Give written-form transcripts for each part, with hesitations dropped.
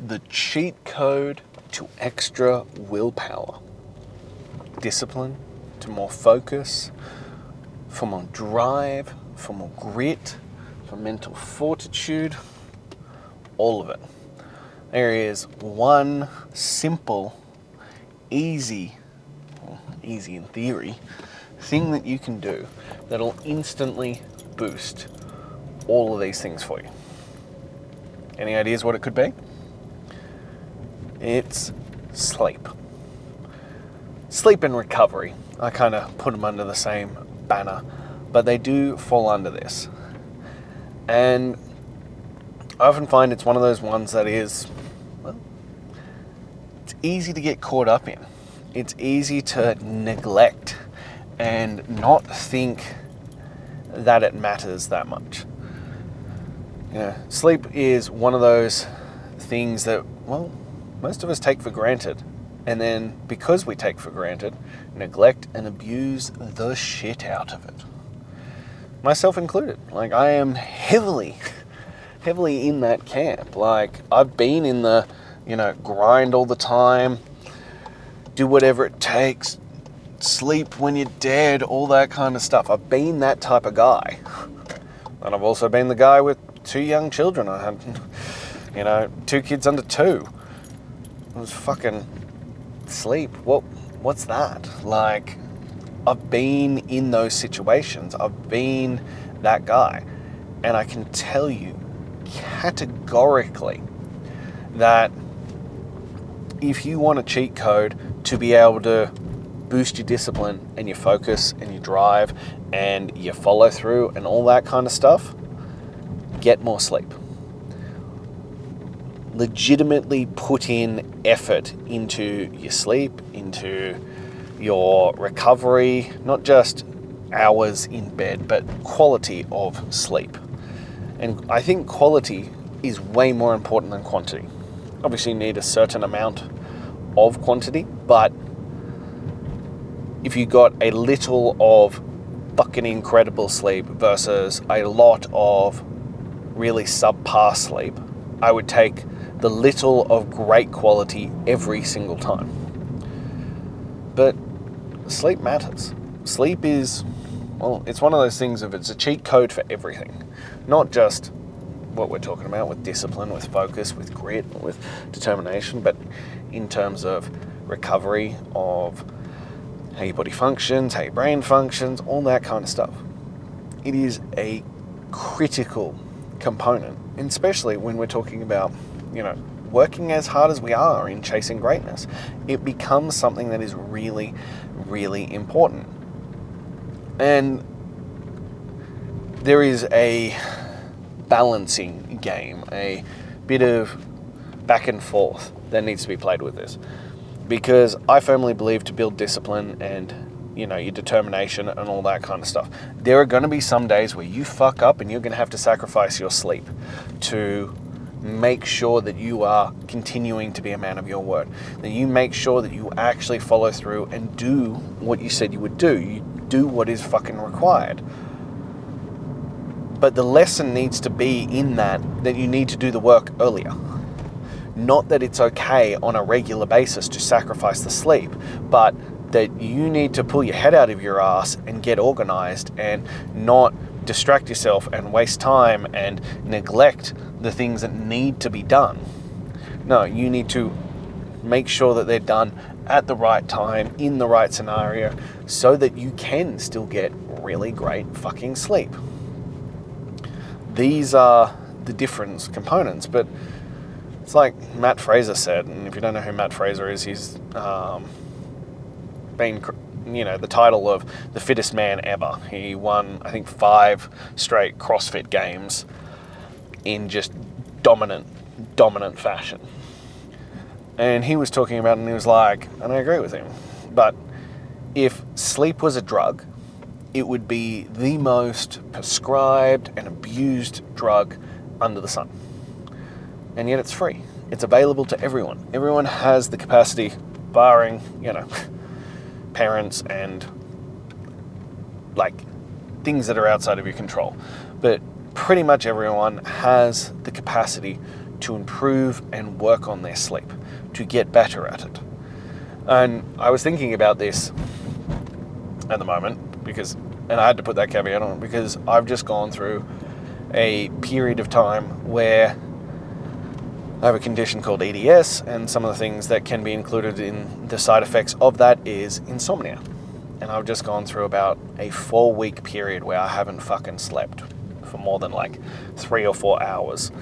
the cheat code to extra willpower. Discipline to more focus, for more drive, for more grit, for mental fortitude, all of it. There is one simple, easy in theory, thing that you can do that'll instantly boost all of these things for you. Any ideas what it could be? It's sleep. Sleep and recovery. I kind of put them under the same banner, but they do fall under this. And I often find it's one of those ones that is, well, it's easy to get caught up in. It's easy to neglect and not think that it matters that much. Sleep is one of those things that, well, most of us take for granted. And then because we take for granted, neglect and abuse the shit out of it. Myself included. Like, I am heavily in that camp. Like, I've been in the, grind all the time, do whatever it takes, sleep when you're dead, all that kind of stuff. I've been that type of guy. And I've also been the guy with 2 young children. I had, 2 kids under 2. It was fucking sleep. What's that? Like, I've been in those situations. I've been that guy. And I can tell you categorically that if you want a cheat code to be able to boost your discipline and your focus and your drive and your follow through and all that kind of stuff, get more sleep. Legitimately put in effort into your sleep, into your recovery, not just hours in bed, but quality of sleep. And I think quality is way more important than quantity. Obviously you need a certain amount of quantity, but if you got a little of fucking incredible sleep versus a lot of really subpar sleep, I would take the little of great quality every single time. But sleep matters. Sleep is, well, it's one of those things of it's a cheat code for everything. Not just what we're talking about with discipline, with focus, with grit, with determination, but in terms of recovery, of how your body functions, how your brain functions, all that kind of stuff. It is a critical component, and especially when we're talking about, working as hard as we are in chasing greatness. It becomes something that is really, really important. And there is a balancing game, a bit of back and forth that needs to be played with this. Because I firmly believe to build discipline and, your determination and all that kind of stuff, there are going to be some days where you fuck up and you're going to have to sacrifice your sleep to make sure that you are continuing to be a man of your word. That you make sure that you actually follow through and do what you said you would do. You do what is fucking required. But the lesson needs to be in that you need to do the work earlier. Not that it's okay on a regular basis to sacrifice the sleep, but that you need to pull your head out of your ass and get organized and not distract yourself and waste time and neglect the things that need to be done. No, you need to make sure that they're done at the right time, in the right scenario, so that you can still get really great fucking sleep. These are the different components, but it's like Matt Fraser said, and if you don't know who Matt Fraser is, he's been, the title of the fittest man ever. He won, I think, 5 straight CrossFit games in just dominant fashion. And he was talking about it, and he was like, and I agree with him, but if sleep was a drug, it would be the most prescribed and abused drug under the sun. And yet it's free. It's available to everyone. Everyone has the capacity, barring, parents and things that are outside of your control. But pretty much everyone has the capacity to improve and work on their sleep, to get better at it. And I was thinking about this at the moment and I had to put that caveat on because I've just gone through a period of time where I have a condition called EDS, and some of the things that can be included in the side effects of that is insomnia. And I've just gone through about a 4-week period where I haven't fucking slept for more than like 3 or 4 hours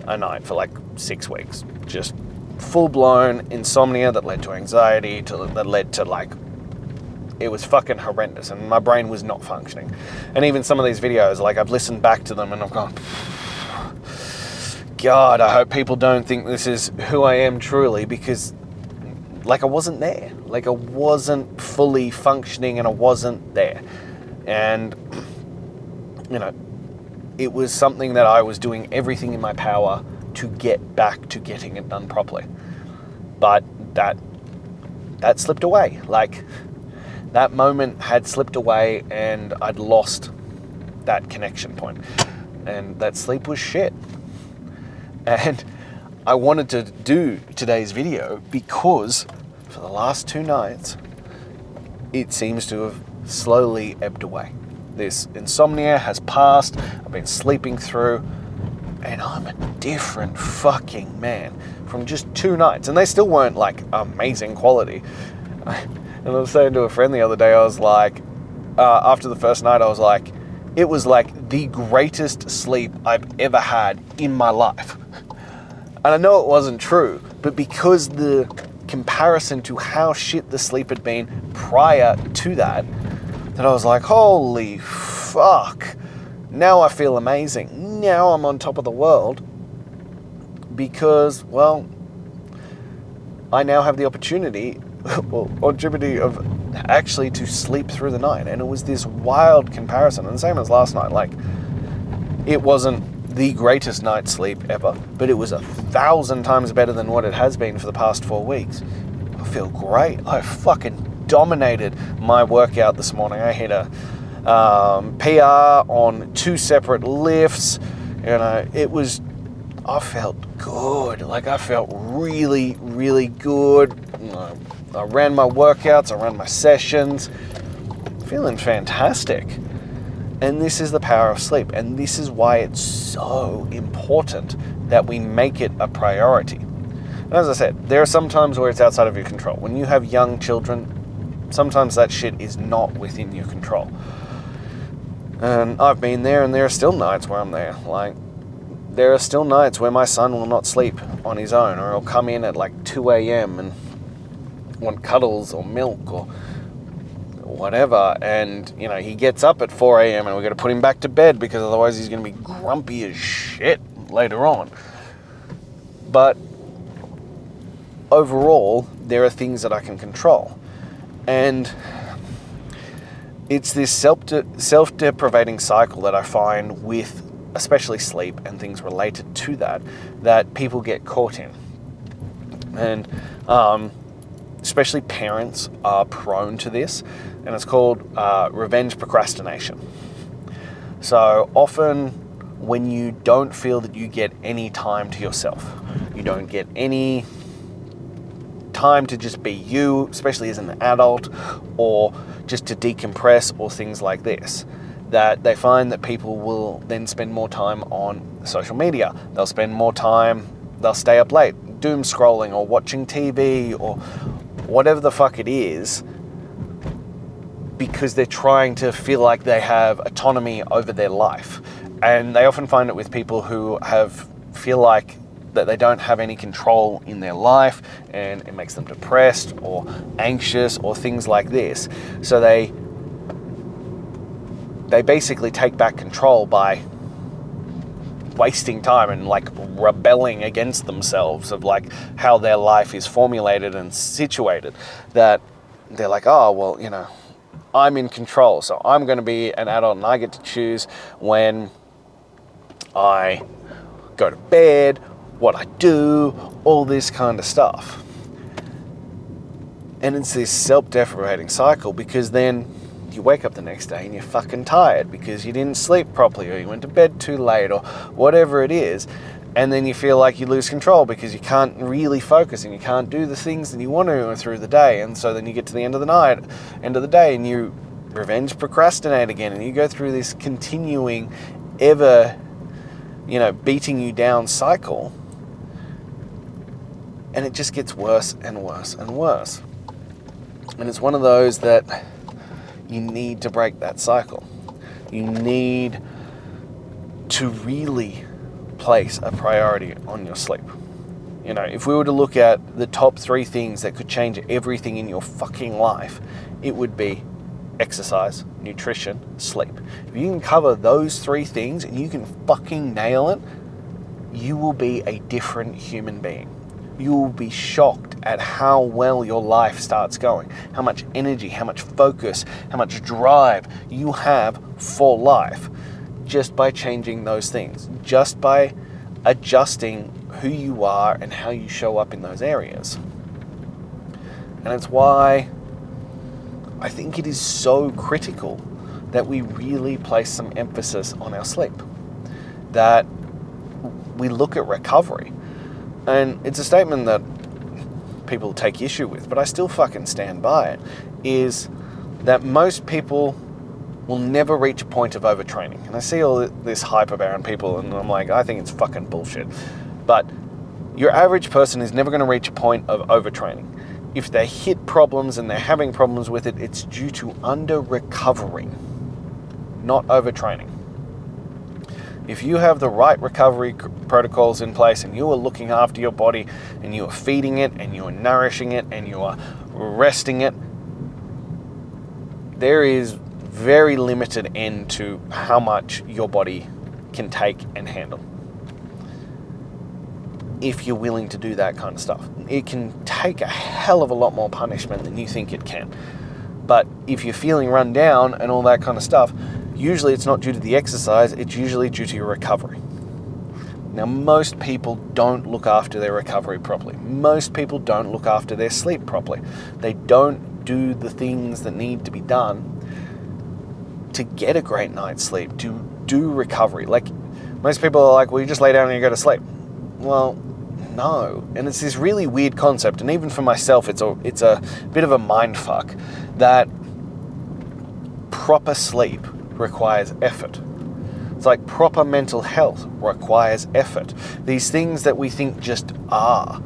a night for like 6 weeks. Just full-blown insomnia that led to anxiety, that led to like, it was fucking horrendous, and my brain was not functioning. And even some of these videos, like I've listened back to them and I've gone, God, I hope people don't think this is who I am truly, because like I wasn't there. Like I wasn't fully functioning and I wasn't there. And, you know, it was something that I was doing everything in my power to get back to getting it done properly. But that slipped away. Like that moment had slipped away and I'd lost that connection point. And that sleep was shit. And I wanted to do today's video because for the last 2 nights, it seems to have slowly ebbed away. This insomnia has passed, I've been sleeping through, and I'm a different fucking man from just 2 nights. And they still weren't like amazing quality. And I was saying to a friend the other day, I was like, after the first night, I was like, it was like the greatest sleep I've ever had in my life. And I know it wasn't true, but because the comparison to how shit the sleep had been prior to that I was like, holy fuck, now I feel amazing. Now I'm on top of the world because, well, I now have the opportunity of actually to sleep through the night. And it was this wild comparison, and the same as last night. Like, it wasn't the greatest night's sleep ever, but it was 1,000 times better than what it has been for the past 4 weeks. I feel great. I fucking dominated my workout this morning. I hit a PR on 2 separate lifts. You know, I felt good. Like, I felt really, really good. I ran my workouts, I ran my sessions, feeling fantastic. And this is the power of sleep. And this is why it's so important that we make it a priority. And as I said, there are some times where it's outside of your control. When you have young children, sometimes that shit is not within your control. And I've been there, and there are still nights where I'm there. Like, there are still nights where my son will not sleep on his own, or he'll come in at like 2 a.m. and want cuddles or milk or whatever, and you know, he gets up at 4 a.m. and we're going to put him back to bed because otherwise he's going to be grumpy as shit later on. But overall, there are things that I can control, and it's this self-deprivating cycle that I find with especially sleep and things related to that people get caught in. And especially parents are prone to this, and it's called revenge procrastination. So often when you don't feel that you get any time to yourself, you don't get any time to just be you, especially as an adult, or just to decompress or things like this, that they find that people will then spend more time on social media. They'll spend more time, they'll stay up late, doom scrolling or watching TV or whatever the fuck it is, because they're trying to feel like they have autonomy over their life. And they often find it with people who feel like that they don't have any control in their life, and it makes them depressed or anxious or things like this. So they basically take back control by wasting time and like rebelling against themselves of like how their life is formulated and situated, that they're like, oh, well, you know, I'm in control, so I'm going to be an adult and I get to choose when I go to bed, what I do, all this kind of stuff. And it's this self-deprivating cycle, because then you wake up the next day and you're fucking tired because you didn't sleep properly or you went to bed too late or whatever it is. And then you feel like you lose control because you can't really focus and you can't do the things that you want to do through the day. And so then you get to the end of the day, and you revenge procrastinate again, and you go through this continuing, ever, beating you down cycle. And it just gets worse and worse and worse. And it's one of those that you need to break that cycle. You need to really place a priority on your sleep. If we were to look at the top 3 things that could change everything in your fucking life, it would be exercise, nutrition, sleep. If you can cover those 3 things and you can fucking nail it, you will be a different human being. You will be shocked at how well your life starts going, how much energy, how much focus, how much drive you have for life, just by changing those things, just by adjusting who you are and how you show up in those areas. And it's why I think it is so critical that we really place some emphasis on our sleep, that we look at recovery. And it's a statement that people take issue with, but I still fucking stand by it, is that most people will never reach a point of overtraining. And I see all this hype around people, and I'm like, I think it's fucking bullshit. But your average person is never going to reach a point of overtraining. If they hit problems and they're having problems with it, it's due to under-recovering, not overtraining. If you have the right recovery protocols in place and you are looking after your body and you are feeding it and you are nourishing it and you are resting it, there is very limited end to how much your body can take and handle. If you're willing to do that kind of stuff, it can take a hell of a lot more punishment than you think it can. But if you're feeling run down and all that kind of stuff, usually it's not due to the exercise, it's usually due to your recovery. Now, most people don't look after their recovery properly. Most people don't look after their sleep properly. They don't do the things that need to be done to get a great night's sleep, to do recovery. Like, most people are like, well, you just lay down and you go to sleep. Well, no. And it's this really weird concept, and even for myself, it's a bit of a mind fuck, that proper sleep requires effort. It's like proper mental health requires effort. These things that we think just are,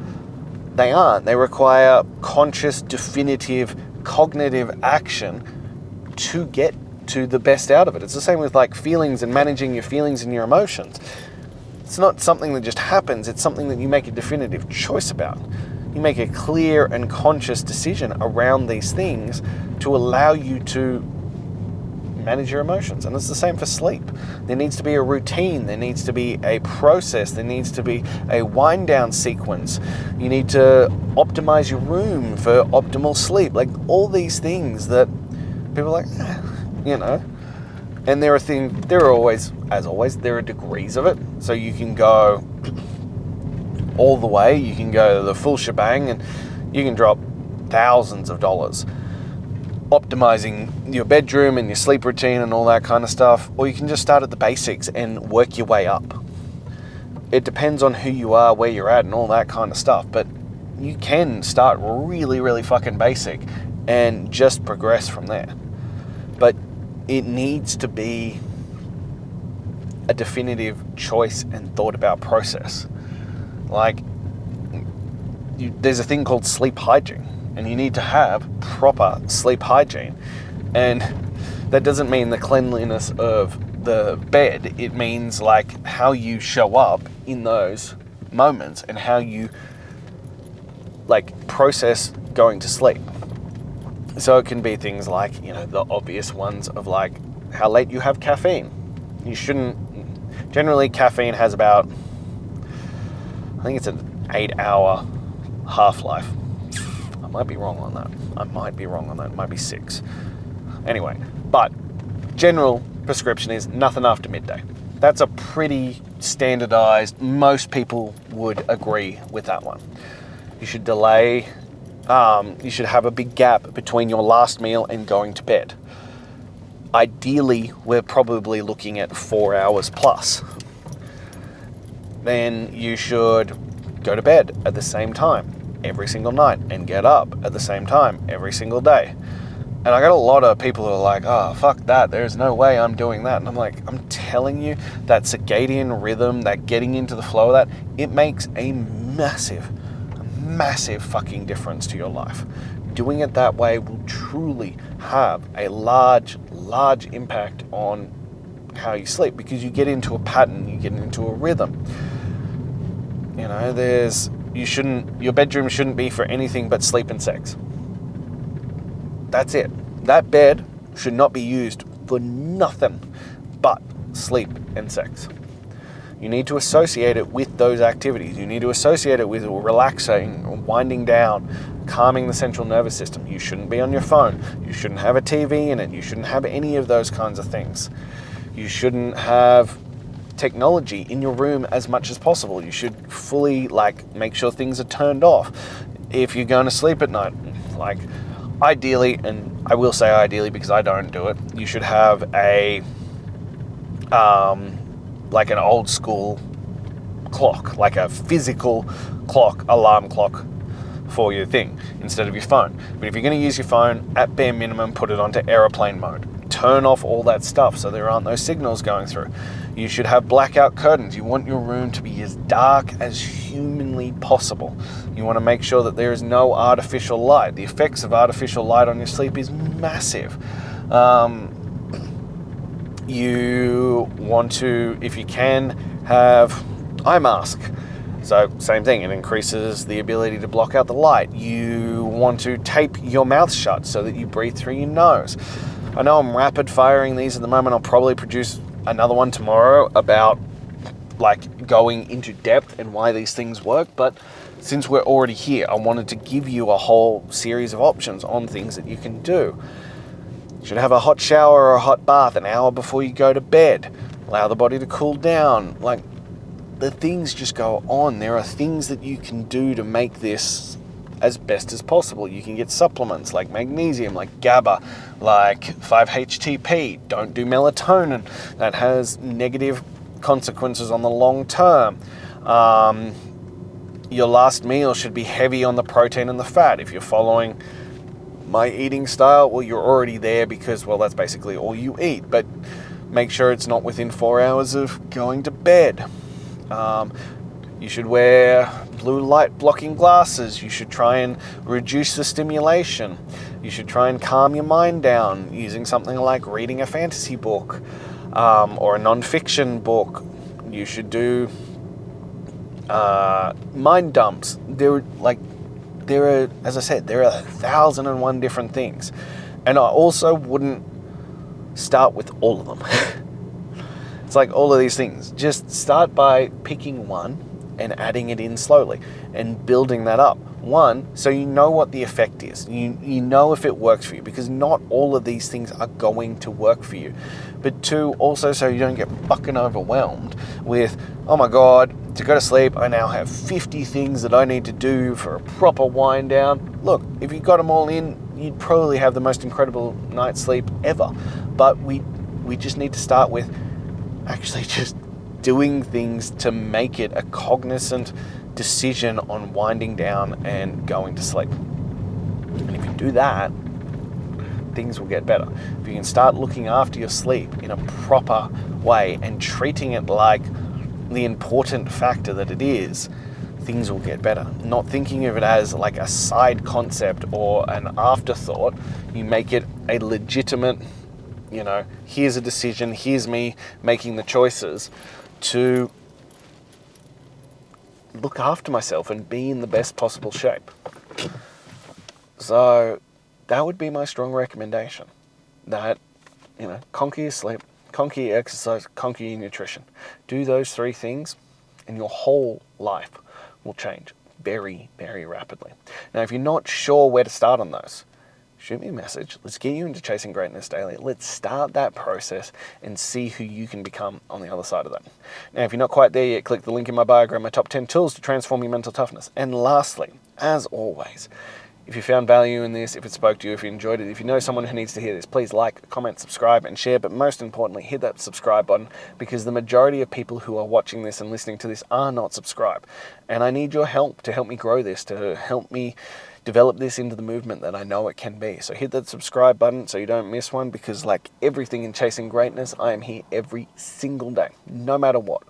they aren't. They require conscious, definitive, cognitive action to get to the best out of it. It's the same with like feelings and managing your feelings and your emotions. It's not something that just happens. It's something that you make a definitive choice about. You make a clear and conscious decision around these things to allow you to manage your emotions. And it's the same for sleep. There needs to be a routine. There needs to be a process. There needs to be a wind down sequence. You need to optimize your room for optimal sleep. Like all these things that people are like, and there are always, as always, there are degrees of it. So you can go all the way, you can go the full shebang, and you can drop thousands of dollars optimizing your bedroom and your sleep routine and all that kind of stuff. Or you can just start at the basics and work your way up. It depends on who you are, where you're at, and all that kind of stuff. But you can start really, really fucking basic and just progress from there. But it needs to be a definitive choice and thought about process. Like, there's a thing called sleep hygiene, and you need to have proper sleep hygiene. And that doesn't mean the cleanliness of the bed. It means like how you show up in those moments and how you like process going to sleep. So it can be things like, the obvious ones of like how late you have caffeine. Generally caffeine has about, I think it's an 8-hour half-life. I might be wrong on that. It might be 6. Anyway, but general prescription is nothing after midday. That's a pretty standardized, most people would agree with that one. You should delay, you should have a big gap between your last meal and going to bed. Ideally, we're probably looking at 4 hours plus. then you should go to bed at the same time every single night and get up at the same time every single day. And I got a lot of people who are like, oh, fuck that, there's no way I'm doing that. And I'm like, I'm telling you, that circadian rhythm, that getting into the flow of that, it makes a massive fucking difference to your life. Doing it that way will truly have a large impact on how you sleep, because you get into a pattern, you get into a rhythm. You know, your bedroom shouldn't be for anything but sleep and sex. That's it. That bed should not be used for nothing but sleep and sex. You need to associate it with those activities. You need to associate it with relaxing, winding down, calming the central nervous system. You shouldn't be on your phone. You shouldn't have a TV in it. You shouldn't have any of those kinds of things. You shouldn't have technology in your room as much as possible. You should fully make sure things are turned off. If you're going to sleep at night, ideally, and I will say ideally because I don't do it, you should have an old school clock, like a physical clock, alarm clock for your thing instead of your phone. But if you're going to use your phone, at bare minimum, put it onto airplane mode. Turn off all that stuff so there aren't no signals going through. You should have blackout curtains. You want your room to be as dark as humanly possible. You want to make sure that there is no artificial light. The effects of artificial light on your sleep is massive. You want to, if you can, have eye mask. So same thing, it increases the ability to block out the light. You want to tape your mouth shut so that you breathe through your nose. I know I'm rapid firing these at the moment. I'll probably produce another one tomorrow about going into depth and why these things work. But since we're already here, I wanted to give you a whole series of options on things that you can do. You should have a hot shower or a hot bath an hour before you go to bed. Allow the body to cool down. The things just go on. There are things that you can do to make this as best as possible. You can get supplements like magnesium, like GABA, like 5-HTP. Don't do melatonin. That has negative consequences on the long term. Your last meal should be heavy on the protein and the fat. If you're following my eating style, well, you're already there because, well, that's basically all you eat. But make sure it's not within 4 hours of going to bed. You should wear blue light blocking glasses. You should try and reduce the stimulation. You should try and calm your mind down using something like reading a fantasy book or a non-fiction book. You should do mind dumps. There are, as I said, there are 1,001 different things. And I also wouldn't start with all of them. It's like all of these things. Just start by picking one and adding it in slowly and building that up. One, so you know what the effect is. You know if it works for you, because not all of these things are going to work for you. But two, also so you don't get fucking overwhelmed with, oh my God, to go to sleep, I now have 50 things that I need to do for a proper wind down. Look, if you got them all in, you'd probably have the most incredible night's sleep ever. But we just need to start with actually just doing things to make it a cognizant decision on winding down and going to sleep. And if you do that, things will get better. If you can start looking after your sleep in a proper way and treating it like the important factor that it is, things will get better. Not thinking of it as like a side concept or an afterthought. You make it a legitimate, here's a decision, here's me making the choices to look after myself and be in the best possible shape. So that would be my strong recommendation. That, conquer your sleep, conquer your exercise, conquer your nutrition. Do those three things and your whole life will change very, very rapidly. Now, if you're not sure where to start on those, shoot me a message. Let's get you into Chasing Greatness Daily. Let's start that process and see who you can become on the other side of that. Now, if you're not quite there yet, click the link in my bio, grab my top 10 tools to transform your mental toughness. And lastly, as always, If you found value in this, if it spoke to you, if you enjoyed it, if you know someone who needs to hear this, please like, comment, subscribe, and share. But most importantly, hit that subscribe button, because the majority of people who are watching this and listening to this are not subscribed. And I need your help to help me grow this, to help me develop this into the movement that I know it can be. So hit that subscribe button so you don't miss one, because like everything in chasing greatness, I am here every single day, no matter what.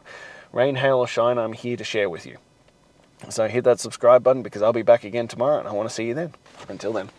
Rain, hail, or shine, I'm here to share with you. So hit that subscribe button, because I'll be back again tomorrow and I want to see you then. Until then.